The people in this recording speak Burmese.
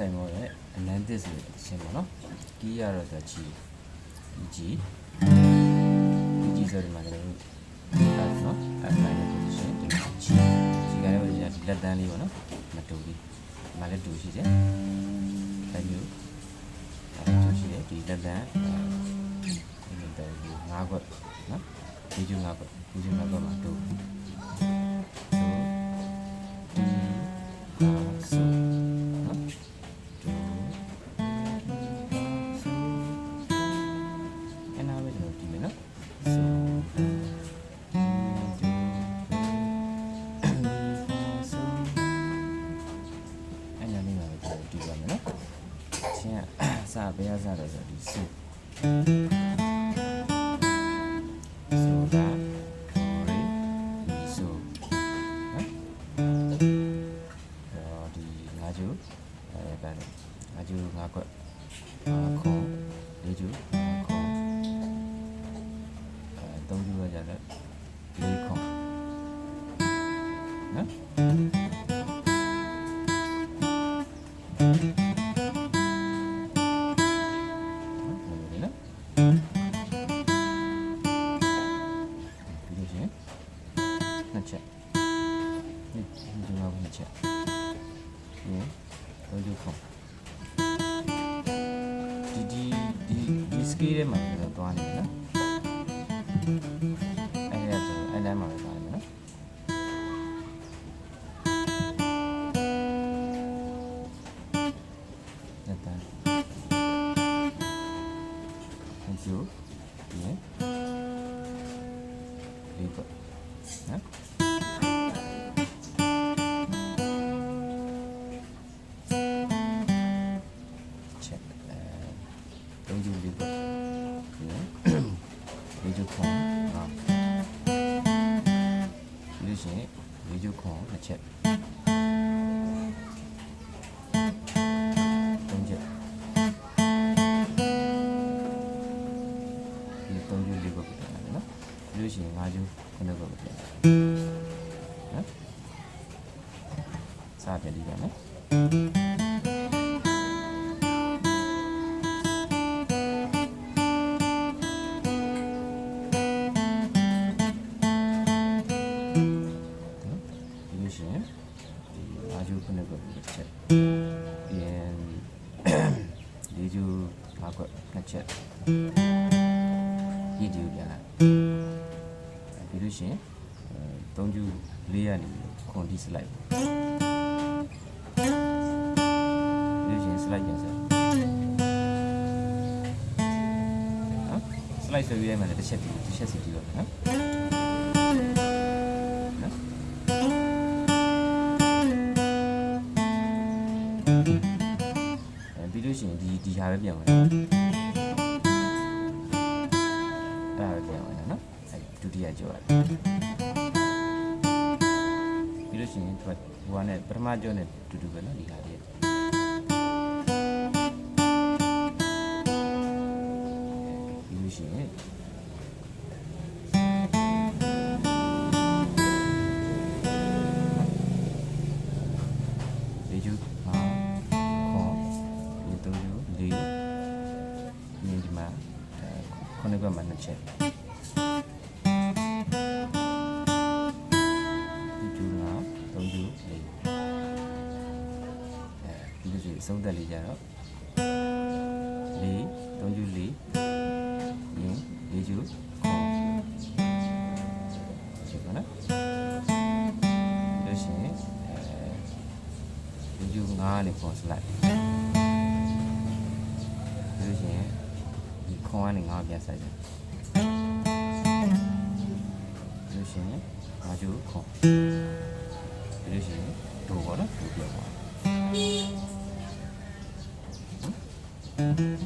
ဆိုင်မောရဲ့အနန်းသစ်ဆိုတဲ့အချင်းပေါ့နော်ကီးရတော့ဒါကြီးဆိုဒီမှာလည်းအဲ့နော်အဲ့တိုင်းနဲ့ position ဒီကြီးကလည်းလက်တန်းလေးပေါ့နော်မတူဘူးဒီမှာလည်းတူရှိတယ်အဲ့မျိုးတူရှိတယ်ဒီလက်တန်းဒီတော့5ခွက်နော်ဒီကျ5ခွက်မှာတူစာဘယ်ရစားတော့ဆိုဒီဆိုတာဆိုနော်ဒီငါးကျူပါတယ်ငါးကျူငါးခွက်ခေါ်လေးကျူခေါ်သုံးကျူရကြတယ်လေးခေါ်နော်ချက်ဒီမှာဝင်ချက်ဒီတော့ဒီခေါဒီစကီးထဲမှာတော့တွားနေတယ်နော်အဲ့ဒါမှာပဲတွားနေမယ်နော်ညတာဒီကျိုးဒီပေါ့နော်လေးကျခေါ်ဒီရှင်လေးကျခေါ်တစ်ချက်သုံးချက်ဒီသုံးကျလေးကိုပြန်လာနော်ဒီရှင်၅ကျခုနှစ်ကိုပြန်နော်စားပြန်ဒီကနော်အာဂျူခုနှစ်ခွက်တစ်ချက်ပြန်လေးကျူ၅ခွက်နှစ်ချက်ဒီကျူပြန်လာပြီးလို့ရှိရင်၃ကျူ၄ရနေခွန်ဒီစလိုက်ပြီးလို့ရှိရင်စလိုက်ပြန်ဆက်နော်စလိုက်ဆိုပြီးရမှလည်းတစ်ချက်စီကြည့်တော့နော်ပြီးလို့ရှိရင်ဒီဟာပဲပြန်ဝင်အဲ့ဒါပဲပြန်ဝင်နော်အဲ့ဒုတိယကြောရတယ်ပြီးလို့ရှိရင်ဟိုကနဲ့ပထမကြောနဲ့တူတူပဲနော်ဒီဟာလေးပြီးလို့ရှိရင်ဒီကျူခုနှစ်ခွက်မှနှစ်ချက်ဒီကျူလာသုံးကျူလေးဒီလိုစီစုံတက်လေးကြတော့လေးသုံးကျူလေးရင်းလေးကျူခေါ်ရှိပါနော်လို့ရှိရင်ဒီကျူ၅နဲ့ခေါ်စလိုက်လို့ရှိရင်ခွန်ကနေငါးပြန်ဆိုင်တယ်လို့ရှိရင်ငါကျိုးခွန်လို့ရှိရင်ဒိုပေါ့နော်ဒိုပြောပါ က